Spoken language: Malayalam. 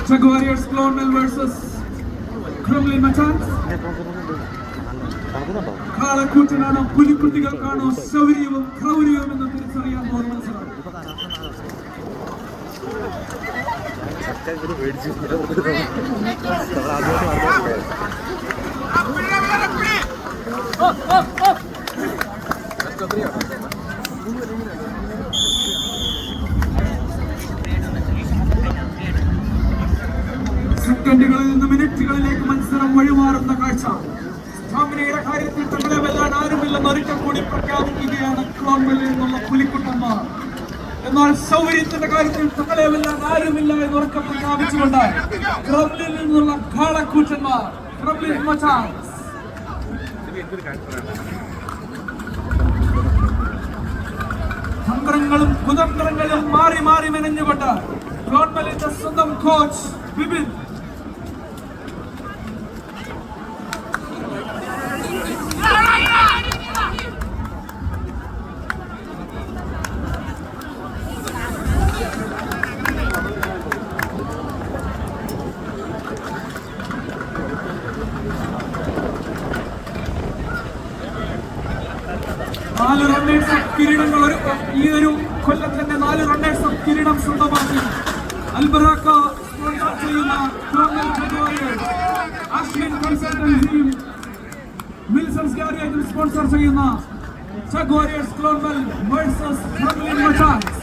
Chug Warriors Clonmel versus Kremlin Machans. കാളക്കൂറ്റനാണോ പുലിക്കുട്ടികൾക്കാണോ ശൗര്യവും ക്രൗര്യവും എന്ന് തിരിച്ചറിയാൻ പോകുന്ന മത്സരം. സെക്കൻഡുകളിൽ നിന്ന് മിനിറ്റുകളിലേക്ക് മത്സരം വഴിമാറുന്ന കാഴ്ച. സ്റ്റാമിനയുടെ കാര്യത്തിൽ തങ്ങളെ വെല്ലാൻ ആരുമില്ലെന്ന് ഒരിക്കൽ കൂടി പ്രഖ്യാപിക്കുകയാണ് ക്ലോൺമെല്ലിൽ നിന്നുള്ള പുലിക്കുട്ടന്മാർ. എന്നാൽ സൗകര്യത്തിന്റെ കാര്യത്തിൽ തങ്ങളെ വെല്ലാൻ ആരുമില്ല എന്ന് ഉറക്കം പ്രഖ്യാപിച്ചുകൊണ്ട് ക്രെംലിനിൽ നിന്നുള്ള കാളക്കൂറ്റന്മാർ ക്രെംലിൻ മച്ചാൻസ്. തന്ത്രങ്ങളും കുതന്ത്രങ്ങളും മാറി മാറി മെനഞ്ഞുകൊണ്ട് ക്ലോൺമെല്ലിന്റെ സ്വന്തം കോച്ച് വിപിൻ നാല് റണ്ണേഴ്സ് കിരീടങ്ങൾ ഈ ഒരു കൊല്ലം തന്നെ 4 റണ്ണേഴ്സ് കിരീടം സ്വന്തമാക്കി. അൽബറാക്ക സ്പോൺസർ ചെയ്യുന്ന ക്ലോൺമെൽ ചഗ് വാരിയേഴ്സ്, അശ്വിൻ കൺസൾട്ടൻസിയും വിൽസൺസ് ഗാരിയേജും സ്പോൺസർ ചെയ്യുന്ന ചഗ് വാരിയേഴ്സ് ക്ലോൺമെൽ വേഴ്സസ് ക്രെംലിൻ മച്ചാൻസ്.